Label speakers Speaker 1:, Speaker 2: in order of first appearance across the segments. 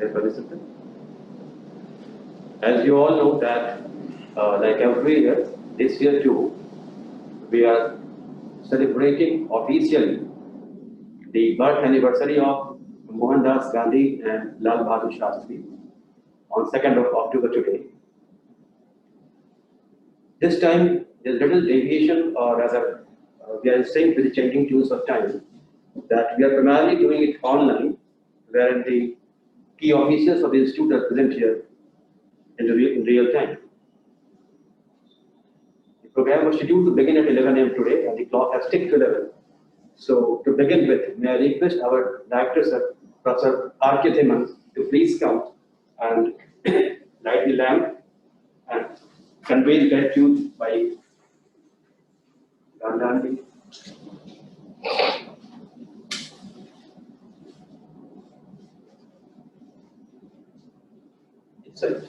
Speaker 1: participants. As you all know that, like every year, this year too, we are celebrating officially the birth anniversary of Mohandas Gandhi and Lal Bahadur Shastri on 2nd of October today. This time, there's little deviation, or rather, we are staying with the changing tools of time, that we are primarily doing it online, wherein the key officials of the institute are present here in real time. The program was scheduled to begin at 11 a.m. today, and the clock has ticked to 11. So, to begin with, may I request our director, sir, Professor R.K. Thiman, to please come and light the lamp and convey the gratitude by Gandhi. Sir.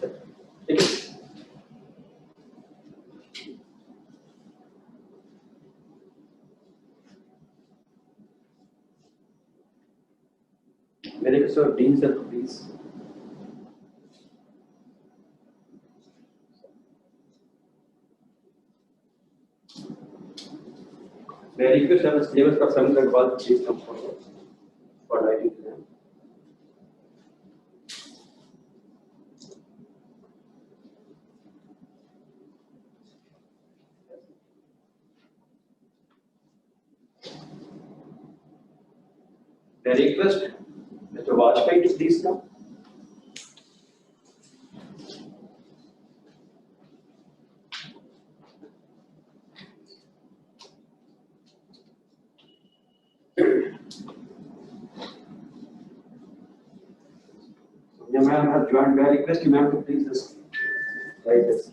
Speaker 1: Thank you. Very good, sir. Dean, sir, please. May I request our syllabus for Samudra Gopal, please come forward for lighting the lamp. May I request Mr. Vajpayee to please come. Yeah, ma'am, I have joined. May I request you, ma'am, to please just write this.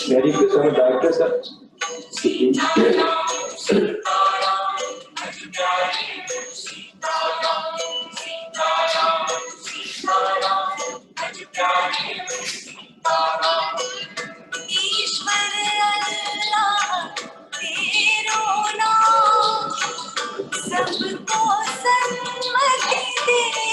Speaker 1: Very good, sir. Director, sir. Very good, sir. Dean, sir, please. May I request for Mr. Gopal, please come forward.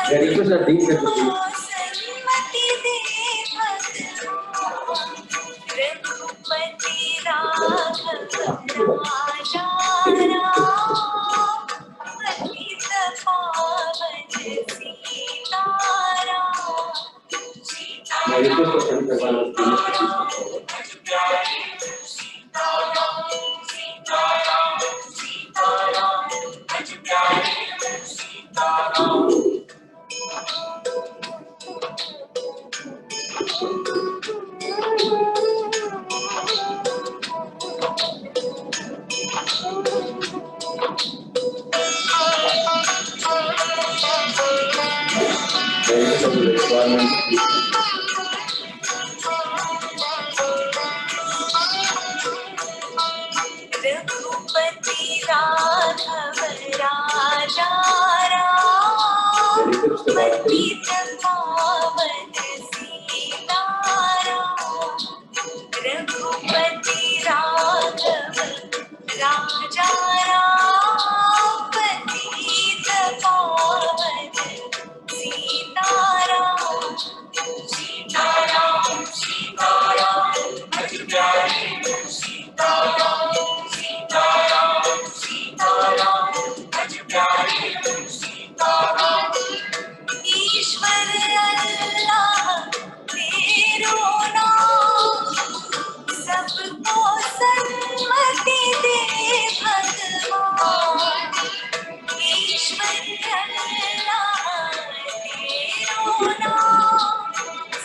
Speaker 1: Very good, sir. Requirement.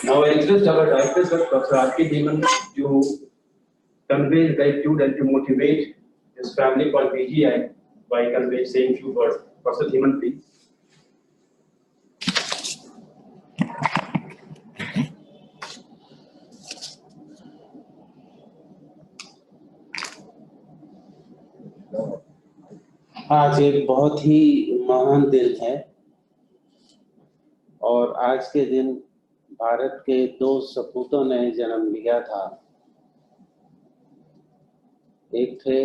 Speaker 1: Now I request our director, Sir, Professor R.K. Dhiman, to convey the gratitude and to motivate his family called BGI by saying few words. Professor Dhiman, please.
Speaker 2: आज एक बहुत ही महान दिन है और आज के दिन भारत के दो सपूतों ने जन्म लिया था। एक थे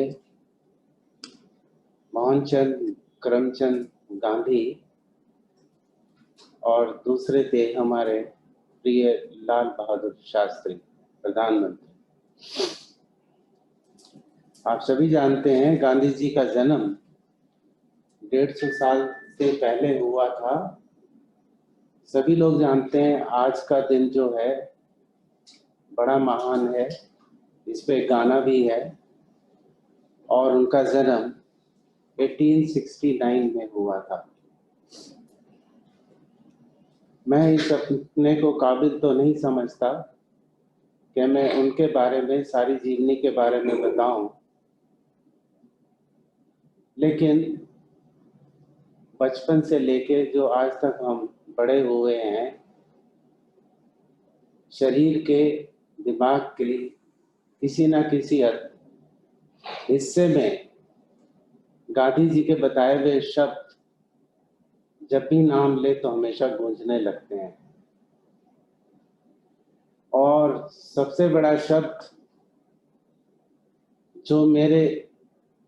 Speaker 2: मोहनचंद करमचंद गांधी और दूसरे थे हमारे प्रिय लाल बहादुर शास्त्री प्रधानमंत्री। आप सभी जानते हैं गांधी जी का जन्म 150 साल से पहले हुआ था। सभी लोग जानते हैं आज का दिन जो है बड़ा महान है, इस पे गाना भी है और उनका जन्म 1869 में हुआ था। मैं इस अपने को काबिल तो नहीं समझता कि मैं उनके बारे में सारी जीवनी के बारे में बताऊं, लेकिन बचपन से लेके जो आज तक हम बड़े हुए हैं, शरीर के दिमाग के किसी ना किसी हिस्से में गांधी जी के बताए हुए शब्द जब भी नाम ले तो हमेशा गूंजने लगते हैं। और सबसे बड़ा शब्द जो मेरे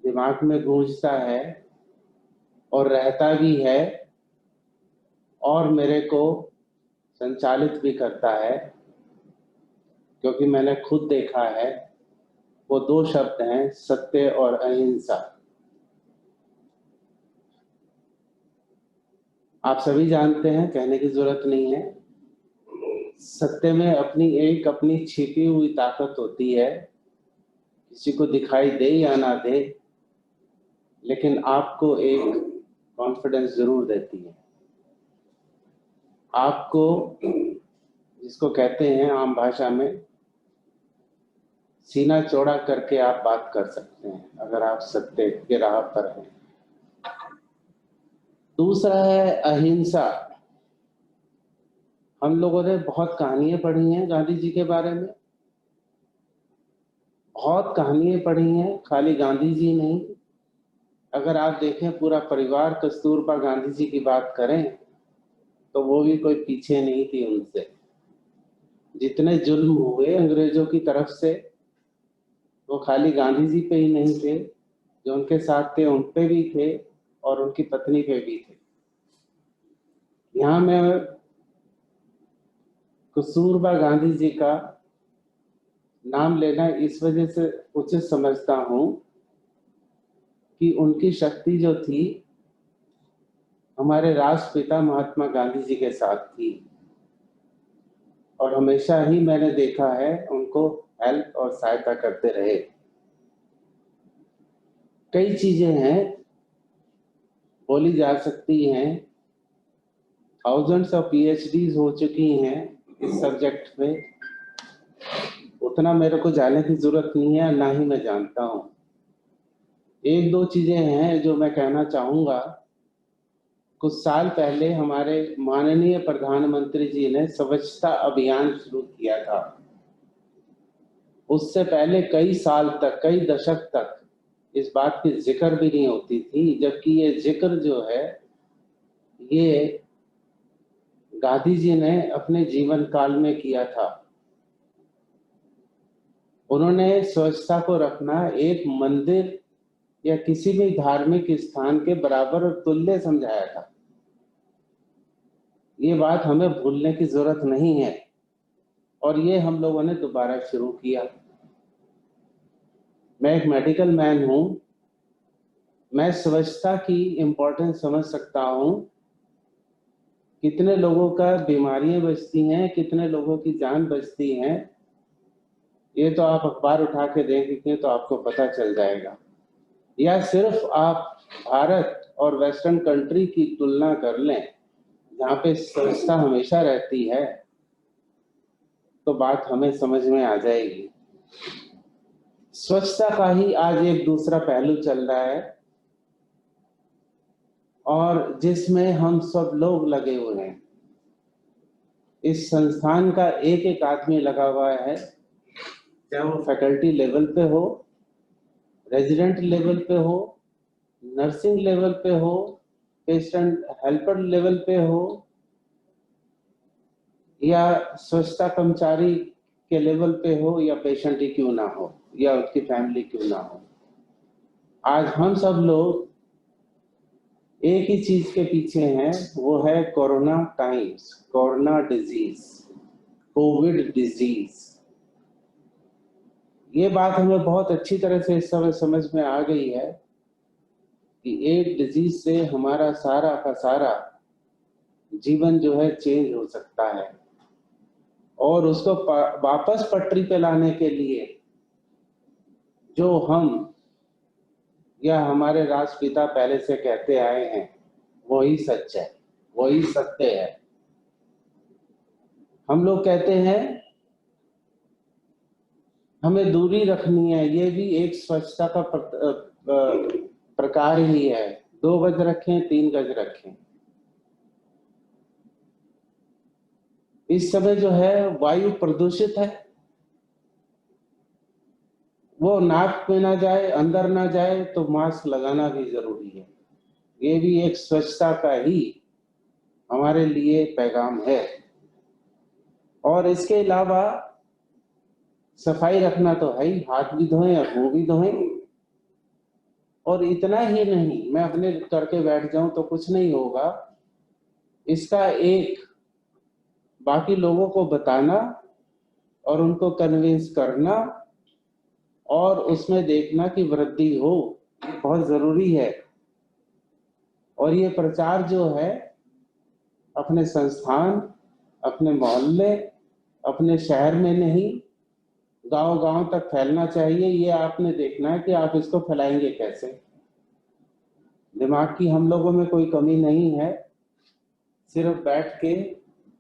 Speaker 2: दिमाग में गूंजता है और रहता भी है और मेरे को संचालित भी करता है, क्योंकि मैंने खुद देखा है, वो दो शब्द हैं, सत्य और अहिंसा। आप सभी जानते हैं, कहने की जरूरत नहीं है, सत्य में अपनी छिपी हुई ताकत होती है, किसी को दिखाई दे या ना दे, लेकिन आपको एक कॉन्फिडेंस जरूर देती है। आपको, जिसको कहते हैं आम भाषा में, सीना चौड़ा करके आप बात कर सकते हैं अगर आप सत्य के राह पर हैं। दूसरा है अहिंसा। हम लोगों ने बहुत कहानियां पढ़ी हैं गांधी जी के बारे में, बहुत कहानियां पढ़ी हैं, खाली गांधी जी नहीं। अगर आप देखें पूरा परिवार कस्तूरबा गांधी जी की बात करें तो वो भी कोई पीछे नहीं थी उनसे। जितने जुल्म हुए अंग्रेजों की तरफ से, वो खाली गांधी जी पे ही नहीं थे, जो उनके साथ थे उन पे भी थे और उनकी पत्नी पे भी थे। यहाँ मैं कस्तूरबा गांधी जी का नाम लेना इस वजह से उचित समझता हूँ कि उनकी शक्ति जो थी हमारे राष्ट्रपिता महात्मा गांधी जी के साथ थी और हमेशा ही मैंने देखा है उनको हेल्प और सहायता करते रहे। कई चीजें हैं बोली जा सकती हैं, थाउजेंड्स ऑफ PhDs हो चुकी हैं इस सब्जेक्ट पे, उतना मेरे को जानने की जरूरत नहीं है, ना ही मैं जानता हूँ। एक दो चीजें हैं जो मैं कहना चाहूंगा। कुछ साल पहले हमारे माननीय प्रधानमंत्री जी ने स्वच्छता अभियान शुरू किया था। उससे पहले कई साल तक, कई दशक तक इस बात की जिक्र भी नहीं होती थी, जबकि ये जिक्र जो है ये गांधी जी ने अपने जीवन काल में किया था। उन्होंने स्वच्छता को रखना एक मंदिर या किसी भी धार्मिक स्थान के बराबर और तुल्य समझाया था। ये बात हमें भूलने की जरूरत नहीं है और ये हम लोगों ने दोबारा शुरू किया। मैं एक मेडिकल मैन हूं, मैं स्वच्छता की इम्पोर्टेंस समझ सकता हूं। कितने लोगों का बीमारियां बचती हैं, कितने लोगों की जान बचती हैं, ये तो आप अखबार उठा के देखेंगे तो आपको पता चल जाएगा। या सिर्फ आप भारत और वेस्टर्न कंट्री की तुलना कर लें, जहाँ पे स्वच्छता हमेशा रहती है, तो बात हमें समझ में आ जाएगी। स्वच्छता का ही आज एक दूसरा पहलू चल रहा है और जिसमें हम सब लोग लगे हुए हैं। इस संस्थान का एक एक आदमी लगा हुआ है, चाहे वो फैकल्टी लेवल पे हो, रेजिडेंट लेवल पे हो, नर्सिंग लेवल पे हो, पेशेंट हेल्पर लेवल पे हो, या स्वच्छता कर्मचारी के लेवल पे हो, या पेशेंट ही क्यों ना हो, या उसकी फैमिली क्यों ना हो। आज हम सब लोग एक ही चीज के पीछे हैं, वो है corona times, corona disease, Covid disease. ये बात हमें बहुत अच्छी तरह से इस समय समझ में आ गई है कि एक डिजीज से हमारा सारा का सारा जीवन जो है चेंज हो सकता है, और उसको वापस पटरी पे लाने के लिए जो हम या हमारे राष्ट्रपिता पहले से कहते आए हैं वही सच है, वही सत्य है। हम लोग कहते हैं हमें दूरी रखनी है, ये भी एक स्वच्छता का प्रकार ही है। 2 गज रखें, 3 गज रखें। इस समय जो है वायु प्रदूषित है, वो नाक में ना जाए, अंदर ना जाए, तो मास्क लगाना भी जरूरी है। ये भी एक स्वच्छता का ही हमारे लिए पैगाम है। और इसके अलावा सफाई रखना तो है ही, हाथ भी धोएं और मुंह भी धोएं। और इतना ही नहीं, मैं अपने करके बैठ जाऊं तो कुछ नहीं होगा, इसका एक बाकी लोगों को बताना और उनको कन्विंस करना और उसमें देखना कि वृद्धि हो, ये बहुत जरूरी है। और ये प्रचार जो है अपने संस्थान, अपने मोहल्ले, अपने शहर में नहीं, गांव-गांव तक फैलना चाहिए। ये आपने देखना है कि आप इसको फैलाएंगे कैसे। दिमाग की हम लोगों में कोई कमी नहीं है, सिर्फ बैठ के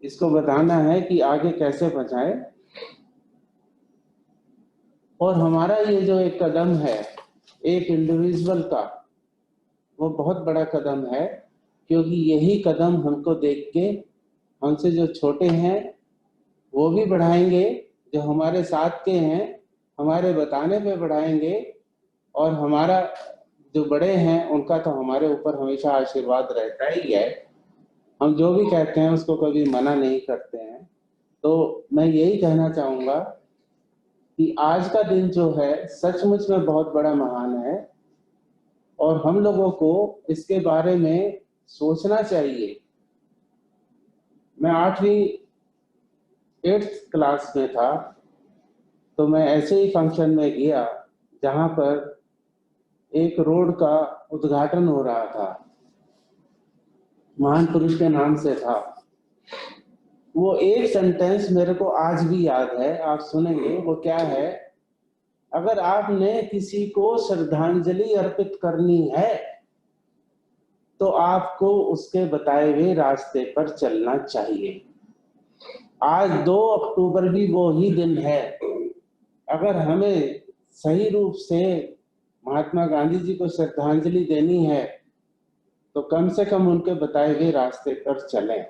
Speaker 2: इसको बताना है कि आगे कैसे बढ़ाएं। और हमारा ये जो एक कदम है एक इंडिविजुअल का, वो बहुत बड़ा कदम है, क्योंकि यही कदम हमको देख के हमसे जो छोटे हैं वो भी बढ़ाएंगे, जो हमारे साथ के हैं हमारे बताने पे बढ़ाएंगे, और हमारा जो बड़े हैं उनका तो हमारे ऊपर हमेशा आशीर्वाद रहता ही है। हम जो भी कहते हैं उसको कभी मना नहीं करते हैं। तो मैं यही कहना चाहूंगा कि आज का दिन जो है सचमुच में बहुत बड़ा महान है, और हम लोगों को इसके बारे में सोचना चाहिए। मैं 8th क्लास में था, तो मैं ऐसे ही फंक्शन में गया जहां पर एक रोड का उद्घाटन हो रहा था, महान पुरुष के नाम से था। वो एक सेंटेंस मेरे को आज भी याद है, आप सुनेंगे वो क्या है। अगर आपने किसी को श्रद्धांजलि अर्पित करनी है तो आपको उसके बताए हुए रास्ते पर चलना चाहिए। आज 2 अक्टूबर भी वो ही दिन है। अगर हमें सही रूप से महात्मा गांधी जी को श्रद्धांजलि देनी है तो कम से कम उनके बताए हुए रास्ते पर चलें।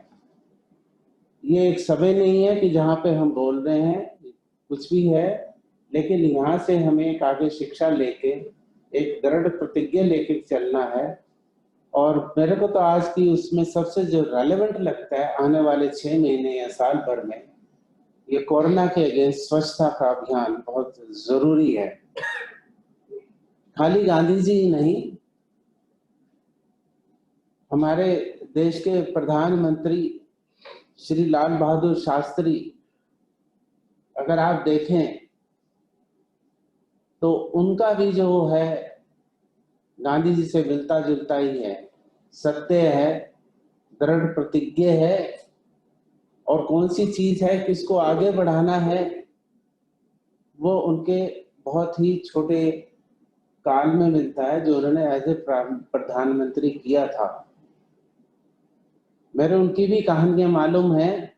Speaker 2: ये एक समय नहीं है कि जहाँ पे हम बोल रहे हैं कुछ भी है, लेकिन यहाँ से हमें एक आगे शिक्षा लेके एक दृढ़ प्रतिज्ञा लेके चलना है। और मेरे को तो आज की उसमें सबसे जो रेलेवेंट लगता है आने वाले 6 महीने या साल भर में, ये कोरोना के अगेंस्ट स्वच्छता का अभियान बहुत जरूरी है। खाली गांधी जी ही नहीं, हमारे देश के प्रधानमंत्री श्री लाल बहादुर शास्त्री, अगर आप देखें तो उनका भी जो है गांधी जी से मिलता जुलता ही है, सत्य है, दृढ़ प्रतिज्ञ है, और कौन सी चीज है किसको आगे बढ़ाना है वो उनके बहुत ही छोटे काल में मिलता है, जो उन्होंने एज ए प्रधानमंत्री किया था। मेरे उनकी भी कहानियां मालूम है,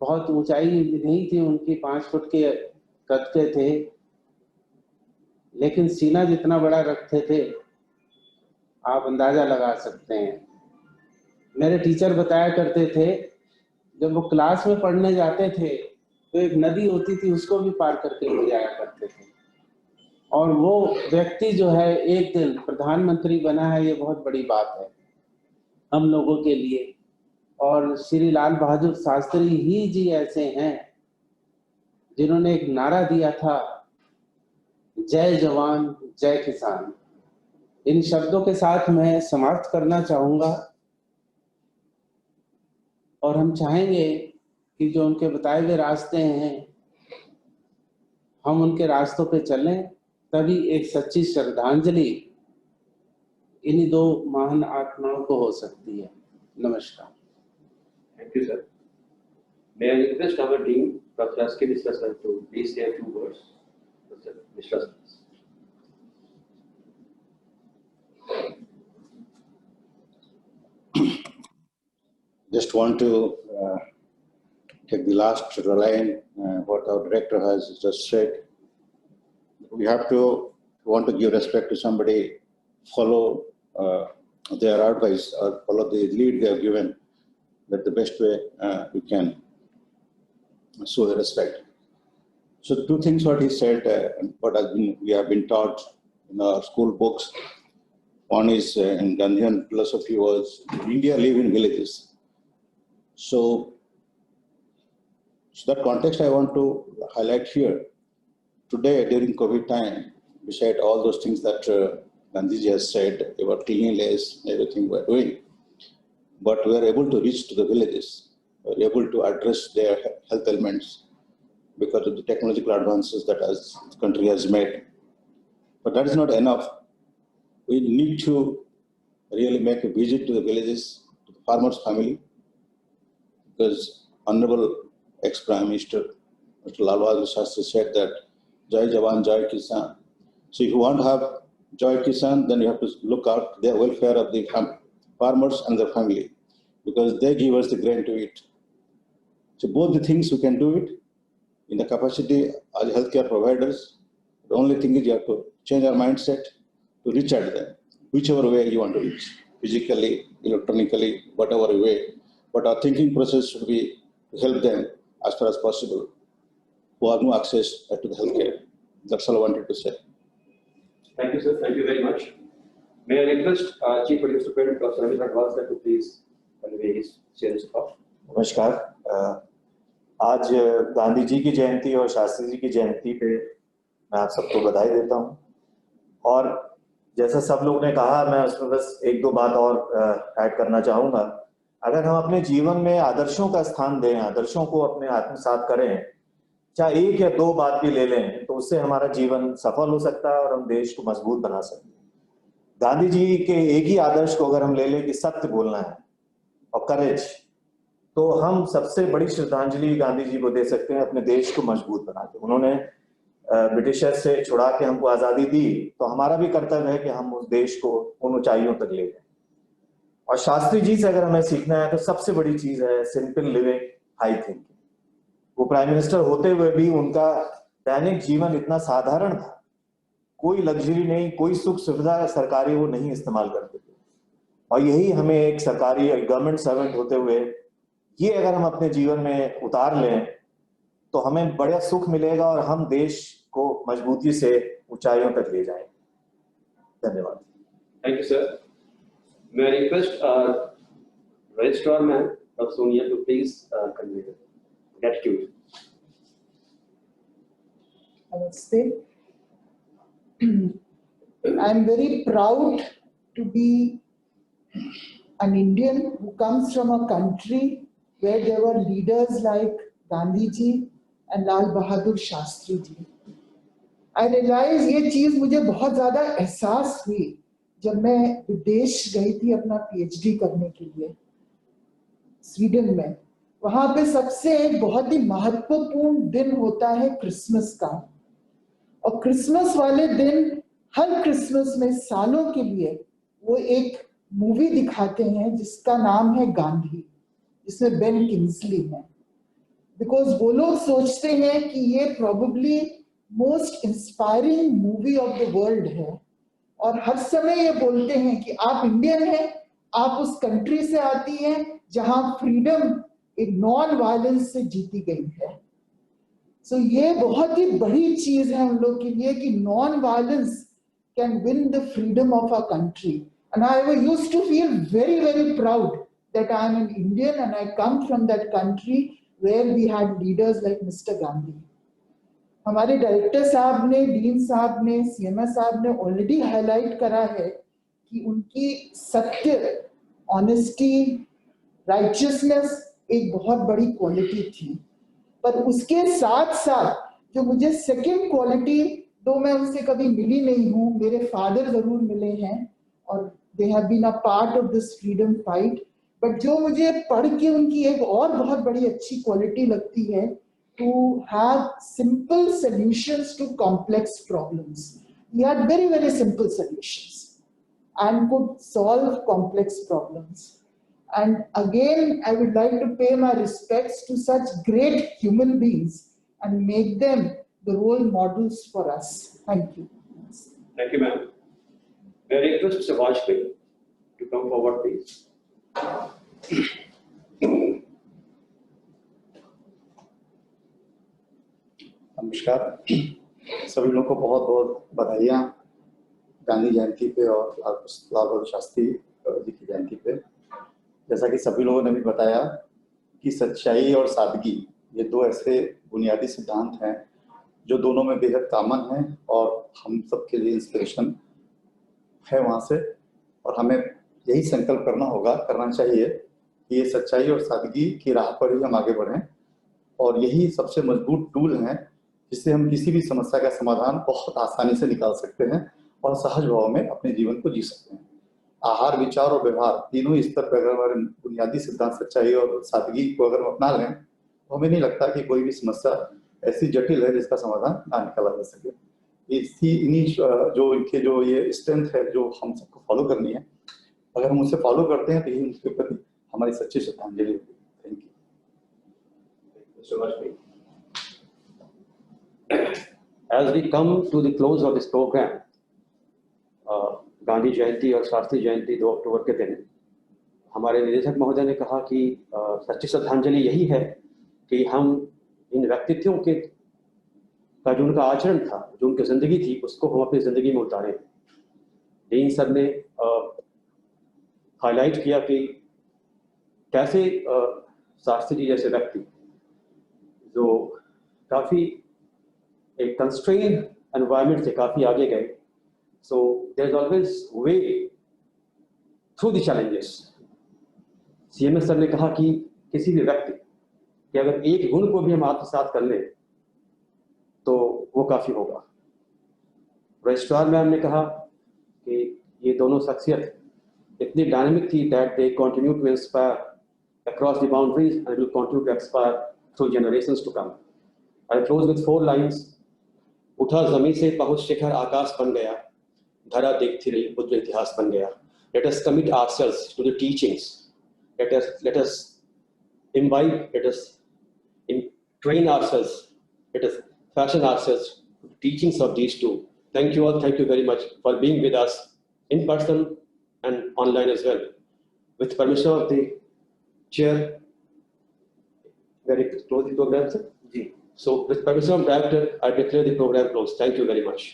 Speaker 2: बहुत ऊंचाई नहीं थी उनकी, 5 फुट के कद के थे, लेकिन सीना जितना बड़ा रखते थे आप अंदाजा लगा सकते हैं। मेरे टीचर बताया करते थे जब वो क्लास में पढ़ने जाते थे तो एक नदी होती थी उसको भी पार करके ले जाया करते थे। और वो व्यक्ति जो है एक दिन प्रधानमंत्री बना है, ये बहुत बड़ी बात है हम लोगों के लिए। और श्री लाल बहादुर शास्त्री ही जी ऐसे हैं जिन्होंने एक नारा दिया था, जय जवान जय किसान। इन शब्दों के साथ मैं समाप्त करना चाहूंगा और हम चाहेंगे कि जो उनके बताए हुए रास्ते हैं हम उनके रास्तों पे चलें, तभी एक सच्ची श्रद्धांजलि इन्हीं 2 महान आत्माओं को हो सकती है। नमस्कार।
Speaker 1: Thank you, sir. May I request our Dean, Dr. S.K. Mishra sir, to please say a few words. Dr. Mishra sir.
Speaker 3: Just want to take the last line, what our director has just said. We have to want to give respect to somebody, follow their advice or follow the lead they have given. That the best way we can show the respect. So 2 things what he said, what has been we have been taught in our school books. One is in Gandhian philosophy was India live in villages. So that context I want to highlight here. Today during COVID time, beside all those things that Gandhiji has said about cleanliness, everything we are doing, but we are able to reach to the villages, we are able to address their health elements because of the technological advances that the country has made. But that is not enough. We need to really make a visit to the villages, to the farmers' family, because Honorable ex-Prime Minister Mr. Lal Bahadur Shastri said that Jai Jawan, Jai Kisan. So if you want to have Jai Kisan, then you have to look out the welfare of the farmers and their family, because they give us the grain to eat. So both the things we can do it in the capacity as healthcare providers. The only thing is you have to change our mindset to reach out them, whichever way you want to reach, physically, electronically, whatever way. But our thinking process should be to help them as far as possible who have no access to the healthcare. That's all I wanted to say.
Speaker 1: Thank you, sir. Thank you very much. May I request Chief Medical Superintendent Dr. Ravi Bhardwaj sir to please convey his serious thought.
Speaker 4: नमस्कार। आज गांधी जी की जयंती और शास्त्री जी की जयंती पे मैं आप सबको बधाई देता हूं। और जैसा सब लोग ने कहा, मैं उसमें बस 1-2 बात और ऐड करना चाहूंगा। अगर हम अपने जीवन में आदर्शों का स्थान दें, आदर्शों को अपने आत्मसात करें, चाहे 1 या 2 बात भी ले लें, तो उससे हमारा जीवन सफल हो सकता है और हम देश को मजबूत बना सकते हैं। गांधी जी के एक ही आदर्श को अगर हम ले लें कि सत्य बोलना है और करेज, तो हम सबसे बड़ी श्रद्धांजलि गांधी जी को दे सकते हैं अपने देश को मजबूत बना के। उन्होंने ब्रिटिशर से छुड़ा के हमको आजादी दी, तो हमारा भी कर्तव्य है कि हम उस देश को उन ऊंचाइयों तक ले जाएं। और शास्त्री जी से अगर हमें सीखना है तो सबसे बड़ी चीज है सिंपल लिविंग, हाई थिंकिंग। वो प्राइम मिनिस्टर होते हुए भी उनका दैनिक जीवन इतना साधारण था, कोई लग्जरी नहीं, कोई सुख सुविधा सरकारी वो नहीं इस्तेमाल करते थे। और यही हमें एक सरकारी गवर्नमेंट सर्वेंट होते हुए ये अगर हम अपने जीवन में उतार लें तो हमें बड़ा सुख मिलेगा और हम देश को मजबूती से ऊंचाइयों तक ले जाएंगे। धन्यवाद।
Speaker 1: Thank you, sir. May I request Registrar Ma'am of Sonia to please convey the gratitude.
Speaker 5: Namaste. I'm very proud to be an Indian who comes from a country where there were leaders like Gandhi ji and Lal Bahadur Shastri ji. I realized ये चीज मुझे बहुत ज्यादा एहसास हुई जब मैं विदेश गई थी अपना PhD करने के लिए स्वीडन में। वहां पे सबसे एक बहुत ही महत्वपूर्ण दिन होता है क्रिसमस का, और क्रिसमस वाले दिन हर क्रिसमस में सालों के लिए वो एक मूवी दिखाते हैं जिसका नाम है गांधी, जिसमें बेन किंग्सली है। बिकॉज वो लोग सोचते हैं कि ये probably most inspiring movie of the world है, और हर समय ये बोलते हैं कि आप इंडियन हैं, आप उस कंट्री से आती हैं जहां फ्रीडम एक नॉन वायलेंस से जीती गई है। सो ये बहुत ही बड़ी चीज है हम लोग के लिए कि non violence can win the freedom of our country, and I used to feel very very proud that I am an Indian and I come from that country where we had leaders like mister Gandhi. हमारे director साहब ने, dean साहब ने, CMS साहब ने already highlight करा है कि उनकी सत्य, ऑनेस्टी, राइचियसनेस एक बहुत बड़ी क्वालिटी थी। पर उसके साथ साथ जो मुझे सेकंड क्वालिटी, दो मैं उनसे कभी मिली नहीं हूँ, मेरे फादर जरूर मिले हैं और they have been a part of this freedom fight, but जो मुझे पढ़ के उनकी एक और बहुत बड़ी अच्छी क्वालिटी लगती है, to have simple solutions to complex problems. He had very, very simple solutions and could solve complex problems. And again, I would like to pay my respects to such great human beings and make them the role models for us. Thank you.
Speaker 1: Thank you, ma'am. May I request Mr. Vajpayee to come forward, please?
Speaker 6: नमस्कार, सभी लोगों को बहुत बहुत बधाइयाँ गांधी जयंती पे और लाल बहादुर शास्त्री जी की जयंती पे। जैसा कि सभी लोगों ने भी बताया कि सच्चाई और सादगी ये दो ऐसे बुनियादी सिद्धांत हैं जो दोनों में बेहद कॉमन हैं और हम सब के लिए इंस्पिरेशन है वहाँ से, और हमें यही संकल्प करना चाहिए कि ये सच्चाई और सादगी की राह पर ही हम आगे बढ़ें, और यही सबसे मजबूत टूल हैं जिससे हम किसी भी समस्या का समाधान बहुत आसानी से निकाल सकते हैं और सहज भाव में अपने जीवन को जी सकते हैं। आहार, विचार और व्यवहार तीनों ही स्तर पर अगर हमारे बुनियादी सिद्धांत सच्चाई और सादगी को अगर हम अपना लें तो हमें नहीं लगता कि कोई भी समस्या ऐसी जटिल है जिसका समाधान ना निकाला जा सके। इन्हीं जो इनके जो ये स्ट्रेंथ है जो हम सबको फॉलो करनी है, अगर हम उसे फॉलो करते हैं तो यही उनके प्रति हमारी सच्ची श्रद्धांजलि होगी। Thank you.
Speaker 1: As we come to the close of this program, Gandhi Jayanti और शास्त्री जयंती 2 अक्टूबर के दिन हमारे निदेशक महोदय ने कहा कि सच्ची श्रद्धांजलि यही है कि हम इन व्यक्तित्वों के का जो उनका आचरण था, जो उनकी जिंदगी थी, उसको हम अपनी जिंदगी में उतारें। डीन सर ने हाईलाइट किया कि कैसे शास्त्री जी जैसे व्यक्ति जो काफ़ी एक कंस्ट्रेन एनवायरनमेंट से काफ़ी आगे गए, so there is always way through the challenges. CMS sir ने कहा कि किसी भी व्यक्ति कि अगर एक गुण को भी हम आत्मसात कर लें तो वो काफ़ी होगा। रजिस्ट्रार मैम ने कहा कि ये दोनों शख्सियत इतनी डायनेमिक थी that they continue to inspire across the boundaries and will continue to inspire through generations to come. I close with 4 lines. उठा जमीन से पहुंच शिखर आकाश बन गया, धरा देखती रही बुद्ध इतिहास बन गया। Let us commit ourselves to the teachings. Let us imbibe, let us train ourselves, let us fashion ourselves to the teachings of these two. Thank you all. Thank you very much for being with us in person and online as well. With permission of the chair, very close the program, sir. So with permission of director, I declare the program closed. Thank you very much.